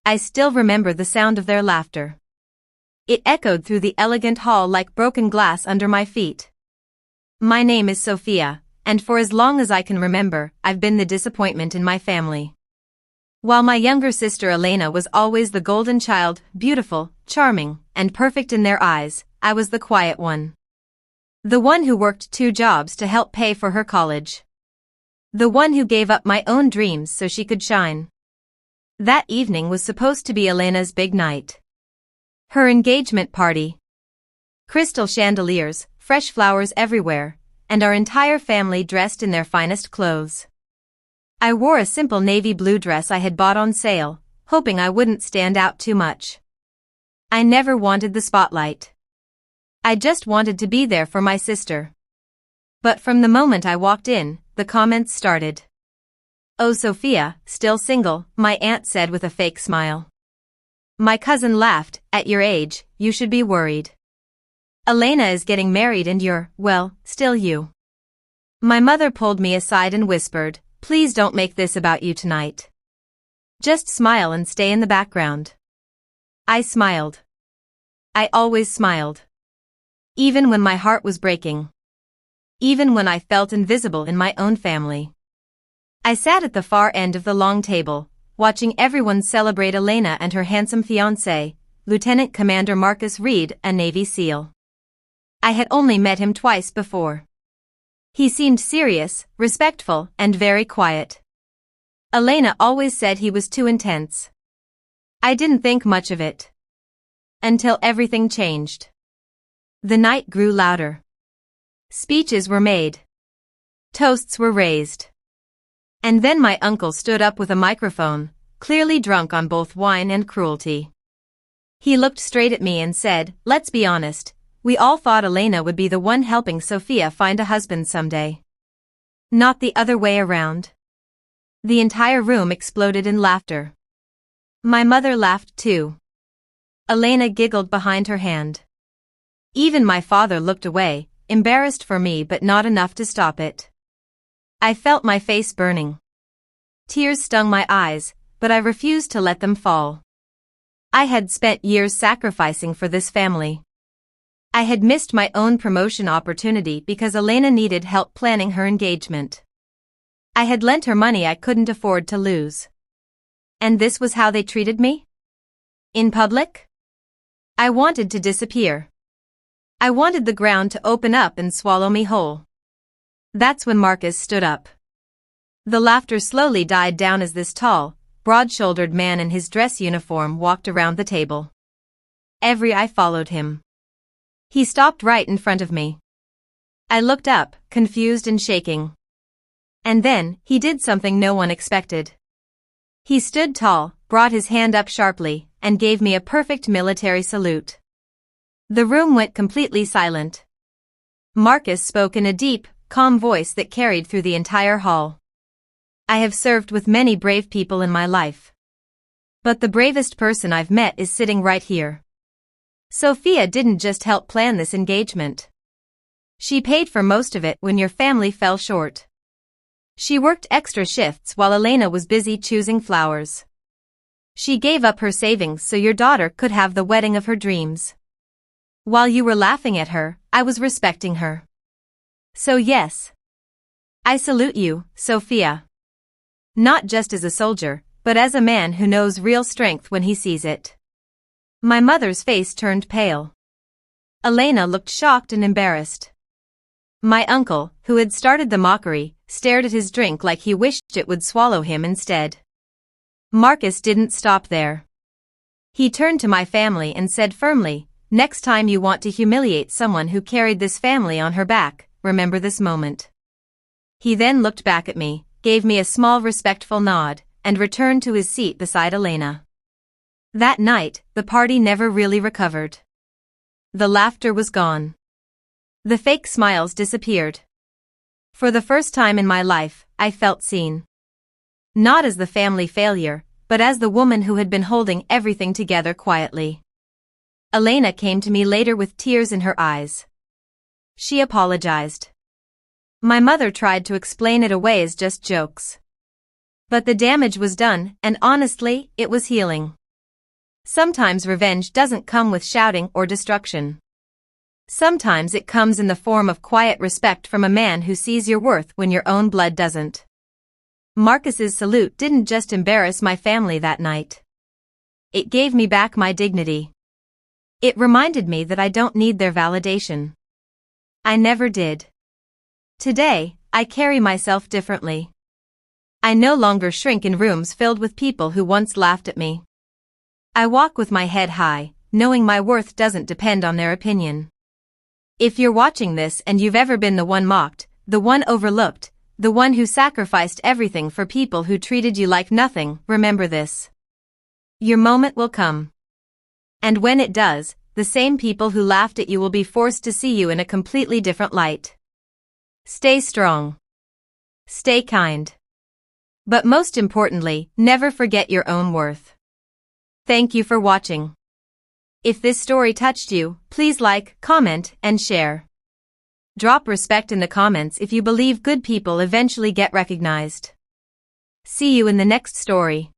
I still remember the sound of their laughter. It echoed through the elegant hall like broken glass under my feet. My name is Sophia, and for as long as I can remember, I've been the disappointment in my family. While my younger sister Elena was always the golden child, beautiful, charming, and perfect in their eyes, I was the quiet one. The one who worked 2 jobs to help pay for her college. The one who gave up my own dreams so she could shine. That evening was supposed to be Elena's big night. Her engagement party. Crystal chandeliers, fresh flowers everywhere, and our entire family dressed in their finest clothes. I wore a simple navy blue dress I had bought on sale, hoping I wouldn't stand out too much. I never wanted the spotlight. I just wanted to be there for my sister. But from the moment I walked in, the comments started. "Oh, Sophia, still single," my aunt said with a fake smile. My cousin laughed, "At your age, you should be worried. Elena is getting married and you're, well, still you." My mother pulled me aside and whispered, "Please don't make this about you tonight. Just smile and stay in the background." I smiled. I always smiled. Even when my heart was breaking. Even when I felt invisible in my own family. I sat at the far end of the long table, watching everyone celebrate Elena and her handsome fiancé, Lieutenant Commander Marcus Reed, a Navy SEAL. I had only met him twice before. He seemed serious, respectful, and very quiet. Elena always said he was too intense. I didn't think much of it. Until everything changed. The night grew louder. Speeches were made. Toasts were raised. And then my uncle stood up with a microphone, clearly drunk on both wine and cruelty. He looked straight at me and said, "Let's be honest, we all thought Elena would be the one helping Sophia find a husband someday. Not the other way around." The entire room exploded in laughter. My mother laughed too. Elena giggled behind her hand. Even my father looked away, embarrassed for me but not enough to stop it. I felt my face burning. Tears stung my eyes, but I refused to let them fall. I had spent years sacrificing for this family. I had missed my own promotion opportunity because Elena needed help planning her engagement. I had lent her money I couldn't afford to lose. And this was how they treated me? In public? I wanted to disappear. I wanted the ground to open up and swallow me whole. That's when Marcus stood up. The laughter slowly died down as this tall, broad-shouldered man in his dress uniform walked around the table. Every eye followed him. He stopped right in front of me. I looked up, confused and shaking. And then, he did something no one expected. He stood tall, brought his hand up sharply, and gave me a perfect military salute. The room went completely silent. Marcus spoke in a deep, calm voice that carried through the entire hall. "I have served with many brave people in my life. But the bravest person I've met is sitting right here. Sophia didn't just help plan this engagement. She paid for most of it when your family fell short. She worked extra shifts while Elena was busy choosing flowers. She gave up her savings so your daughter could have the wedding of her dreams. While you were laughing at her, I was respecting her. So yes. I salute you, Sophia. Not just as a soldier, but as a man who knows real strength when he sees it." My mother's face turned pale. Elena looked shocked and embarrassed. My uncle, who had started the mockery, stared at his drink like he wished it would swallow him instead. Marcus didn't stop there. He turned to my family and said firmly, "Next time you want to humiliate someone who carried this family on her back, remember this moment." He then looked back at me, gave me a small respectful nod, and returned to his seat beside Elena. That night, the party never really recovered. The laughter was gone. The fake smiles disappeared. For the first time in my life, I felt seen. Not as the family failure, but as the woman who had been holding everything together quietly. Elena came to me later with tears in her eyes. She apologized. My mother tried to explain it away as just jokes. But the damage was done, and honestly, it was healing. Sometimes revenge doesn't come with shouting or destruction. Sometimes it comes in the form of quiet respect from a man who sees your worth when your own blood doesn't. Marcus's salute didn't just embarrass my family that night. It gave me back my dignity. It reminded me that I don't need their validation. I never did. Today, I carry myself differently. I no longer shrink in rooms filled with people who once laughed at me. I walk with my head high, knowing my worth doesn't depend on their opinion. If you're watching this and you've ever been the one mocked, the one overlooked, the one who sacrificed everything for people who treated you like nothing, remember this. Your moment will come. And when it does, the same people who laughed at you will be forced to see you in a completely different light. Stay strong. Stay kind. But most importantly, never forget your own worth. Thank you for watching. If this story touched you, please like, comment, and share. Drop respect in the comments if you believe good people eventually get recognized. See you in the next story.